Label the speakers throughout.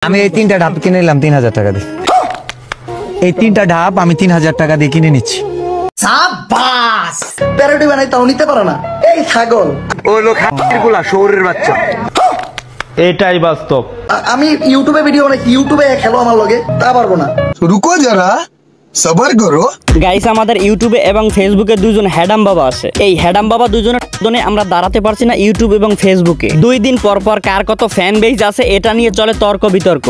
Speaker 1: আমি এই তিনটা ঢাপ কিনে নিলাম 3000 টাকা দিয়ে। এই তিনটা ঢাপ আমি 3000 টাকা দিয়ে কিনে নিচ্ছি।
Speaker 2: সাবাস প্যারোডি বানাই তাও নিতে পারো না এই ছাগল
Speaker 1: ওই লোক হাতিগুলা শহরের বাচ্চা।
Speaker 3: এটাই বাস্তব।
Speaker 2: আমি ইউটিউবে ভিডিও বানাই ইউটিউবে খেলো আমার লগে তা পারবো না।
Speaker 4: रुको जरा सबर करो।
Speaker 5: গাইস আমাদের ইউটিউবে এবং ফেসবুকে দুজন হ্যাডাম বাবা আছে। এই হ্যাডাম বাবা দুজনের জন্য আমরা দাঁড়াতে পারছি না ইউটিউব এবং ফেসবুকে। 2 দিন পর পর কার কত ফ্যান বেস আছে এটা নিয়ে চলে তর্ক বিতর্ক।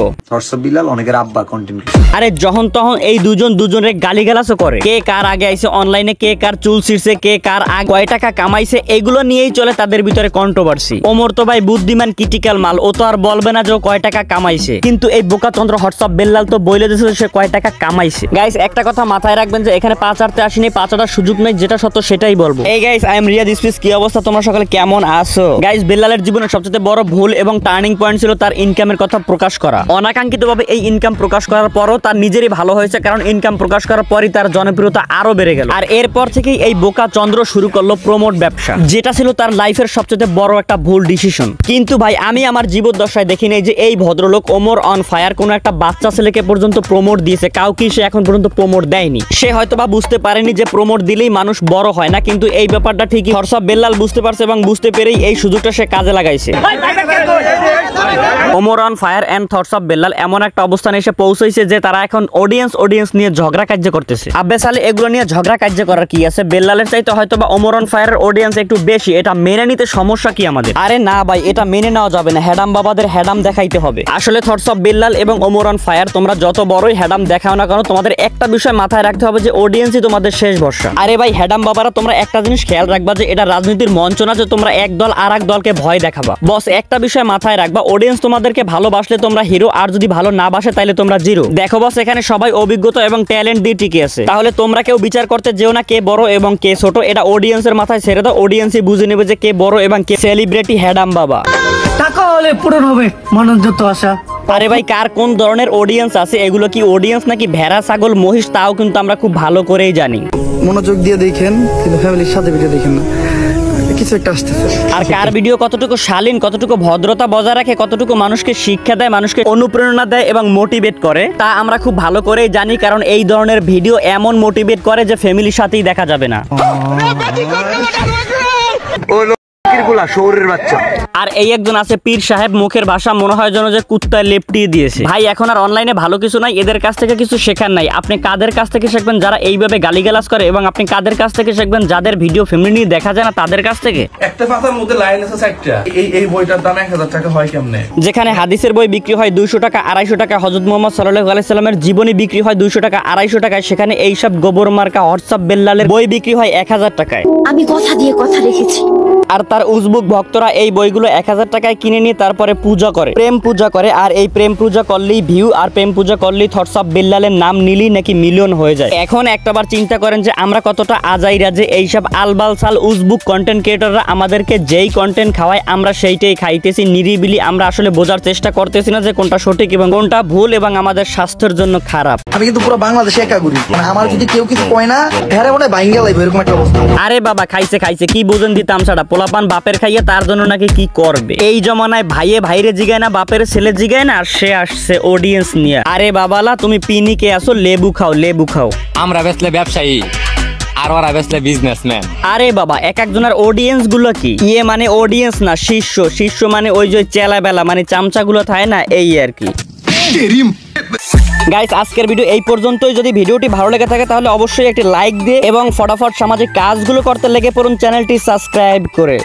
Speaker 1: বিলাল অনেকের আব্বা কন্টেন্ট।
Speaker 5: আরে যখন তখন এই দুজনের গালিগালাজও করে। কে কার আগে আইছে অনলাইনে, কে কার চুল ছিঁড়ছে, কে কার আগে কয় টাকা কামাইছে, এগুলো নিয়েই চলে তাদের ভিতরে কন্ট্রোভার্সি। ওমর তো ভাই বুদ্ধিমান ক্রিটিক্যাল মাল, ও তো আর বলবে না যে ও কয় টাকা কামাইছে। কিন্তু এই বোকাচন্দ্র হোয়াটসঅ্যাপ বেল্লাল তো বলে দিয়েছে সে কয় টাকা কামাইছে। গাইস একটা কথা মাথায় রাখবেন যে এখানে 5 আরতে আসেনি, 5 আটার সুযোগ নেই, যেটা সত্য সেটাই বলবো। এই guys I am Riyad speech, কি অবস্থা তোমরা সকালে কেমন আছো? গাইস বেল্লালের জীবনের সবচেয়ে বড় ভুল এবং টার্নিং পয়েন্ট ছিল তার ইনকামের কথা প্রকাশ করা। অনাকাঙ্ক্ষিতভাবে এই ইনকাম প্রকাশ করার পরও তার নিজেরই ভালো হয়েছে, কারণ ইনকাম প্রকাশ করার পরই তার জনপ্রিয়তা আরো বেড়ে গেল। আর এরপর থেকেই এই বোকা চন্দ্র শুরু করলো প্রমোট ব্যবসা, যেটা ছিল তার লাইফের সবচেয়ে বড় একটা ভুল ডিসিশন। কিন্তু ভাই আমি আমার জীবদ্দশায় দেখি নাই যে এই ভদ্রলোক ওমর অন ফায়ার কোনো একটা বাচ্চা ছেলেকে পর্যন্ত প্রমোট দিয়েছে। কাউকে সে এখন পর্যন্ত প্রমোট দেয়নি। সে হয়তোবা বুঝতে পারেনি যে প্রমোট দিলেই মানুষ বড় হয় না, কিন্তু এই ব্যাপারটা ঠিকই হোয়াটসঅ্যাপ বেল্লাল বুঝতে পারছে এবং বুঝতে পেরেই এই সুযোগটা সে কাজে লাগাইছে। Omar on fire and WhatsApp Bellal এমন একটা অবস্থানে এসে পৌঁছেছে যে তারা এখন অডিয়েন্স নিয়ে ঝগড়া কার্য করতেছে। আব্বাস আলী এগুলো নিয়ে ঝগড়া কার্য করার কি আছে? বেল্লালের চাইতে হয়তোবা ওমর অন ফায়ারের অডিয়েন্স একটু বেশি, এটা মেনে নিতে সমস্যা কি আমাদের? আরে না ভাই, এটা মেনে নেওয়া যাবে না। হ্যাডাম বাবাদের হ্যাডাম দেখাইতে হবে। আসলে হোয়াটসঅ্যাপ বেল্লাল এবং ওমর অন ফায়ার তোমরা যত বড়ই হ্যাডাম দেখাও না কেন, তোমাদের একটা বিষয় মাথায় রাখতে হবে যে অডিয়েন্সই তোমাদের শেষ ভরসা। আরে ভাই হ্যাডাম বাবারা, তোমরা একটা জিনিস খেয়াল রাখবা যে এটা রাজনীতির মঞ্চ না যে তোমরা এক দল আর এক দলকে ভয় দেখাবা। বস একটা বিষয় মাথায় রাখবা, অডিয়েন্স তোমাদেরকে ভালোবাসলে তোমরা হিরো, আর যদি ভালো না বাসে তাহলে তোমরা জিরো। দেখো বস এখানে সবাই অভিজ্ঞতা এবং ট্যালেন্ট দিয়ে টিকে আছে। তাহলে তোমরা কেউ বিচার করতে যেও না কে বড় এবং কে ছোট, এটা অডিয়েন্সের মাথায় ছেড়ে দাও। অডিয়েন্সই বুঝে নেবে যে কে বড় এবং কে সেলিব্রিটি হ্যাডাম বাবা।
Speaker 6: টাকা হলে পূরণ হবে মনোযত আশা।
Speaker 5: আরে ভাই কার কোন ধরনের অডিয়েন্স আছে, এগুলো কি অডিয়েন্স নাকি ভেড়া ছাগল মহিষ, তাও কিন্তু আমরা খুব ভালো করেই জানি।
Speaker 2: মনোযোগ দিয়ে দেখেন কিন্তু ফ্যামিলির সাথে ভিডিও দেখেন না, কিছু একটা আসতেছে।
Speaker 5: আর কার ভিডিও কতটুকু শালীন, কতটুকু ভদ্রতা বজায় রাখে, কতটুকু মানুষকে শিক্ষা দেয়, মানুষকে অনুপ্রেরণা দেয় এবং মোটিভেট করে, তা আমরা খুব ভালো করেই জানি। কারণ এই ধরনের ভিডিও এমন মোটিভেট করে যে ফ্যামিলির সাথেই দেখা যাবে না।
Speaker 1: শহরের বাচ্চা।
Speaker 5: আর এই একজন আছে পীর সাহেব, মুখের ভাষা মনে হয় যেন যে কুত্তায় লেপটিয়ে দিয়েছে। ভাই এখন আর অনলাইনে ভালো কিছু নাই, এদের কাছ থেকে কিছু শেখার নাই। আপনি কাদের কাছ থেকে শিখবেন? যারা এইভাবে গালিগালাজ করে। এবং আপনি কাদের কাছ থেকে শিখবেন? যাদের ভিডিও ফ্যামিলি নিয়ে দেখা যায় না তাদের কাছ থেকে।
Speaker 7: একটা পাতার মধ্যে লাইন আছে 4টা। এই বইটার দাম 1000 টাকা হয় কেমনে?
Speaker 5: যেখানে হাদিসের বই বিক্রি হয় 200 টাকা 250 টাকা, হযরত মুহাম্মদ সাল্লাল্লাহু আলাইহি সাল্লামের জীবনী বিক্রি হয় 200 টাকা 250 টাকায়, সেখানে এইসব গোবর মার্কা হোয়াটসঅ্যাপ বেল্লালের বই বিক্রি হয় 1000 টাকায়।
Speaker 8: আমি কথা দিয়ে কথা রেখেছি।
Speaker 5: আর তার উজবুক ভক্তরা এই বইগুলো 1000 টাকায় কিনে নিয়ে তারপরে পূজা করে, প্রেম পূজা করে। আর এই প্রেম পূজা করলেই ভিউ, আর প্রেম পূজা করলেই হোয়াটসঅ্যাপ বেল্লালের নাম নিলেই নাকি মিলিয়ন হয়ে যায়। এখন একটাবার চিন্তা করেন যে আমরা কতটা আজাইরা যে এইসব আলবালসাল উজবুক কন্টেন্ট ক্রিয়েটররা আমাদেরকে যেই কন্টেন্ট খাওয়ায় আমরা সেইটাই খাইতেছি নিরিবিলি। আমরা আসলে বোঝার চেষ্টা করতেছি না যে কোনটা সঠিক এবং কোনটা ভুল এবং আমাদের স্বাস্থ্যের জন্য খারাপ।
Speaker 2: আমি কিন্তু পুরো বাংলাদেশে একা ঘুরি, মানে আমার যদি কেউ কিছু কয় না হ্যাঁ মনে ভাঙ্গা লাগবে এরকম একটা অবস্থা।
Speaker 5: আরে বাবা খাইছে কি বুঝেন দিতাম ছাড়া, পোলাপান বাপের খাইয়ে তার জন্য নাকি কি করবে। এই জমানায় ভাইয়ে ভাইরে জিগায় না, বাপের ছেলে জিগায় না, আর সে আসছে অডিয়েন্স নিয়ে। আরে বাবালা তুমি পিনিকে আসো, লেবু খাও লেবু খাও।
Speaker 9: আমরা বেচলে ব্যবসায়ী আর ওরা বেচলে বিজনেসম্যান।
Speaker 5: আরে বাবা এক একজনের অডিয়েন্স গুলো কি মানে অডিয়েন্স না, শিষ্য মানে ওই যে চেলা বেলা মানে চামচা গুলো থাকে না, এই আর কি। গাইস আজকের ভিডিও এই পর্যন্তই। যদি ভিডিওটি ভালো লেগে থাকে তাহলে অবশ্যই একটি লাইক দিয়ে এবং ফটাফট সামাজিক কাজগুলো করতে লেগে পড়ুন চ্যানেলটি সাবস্ক্রাইব করে।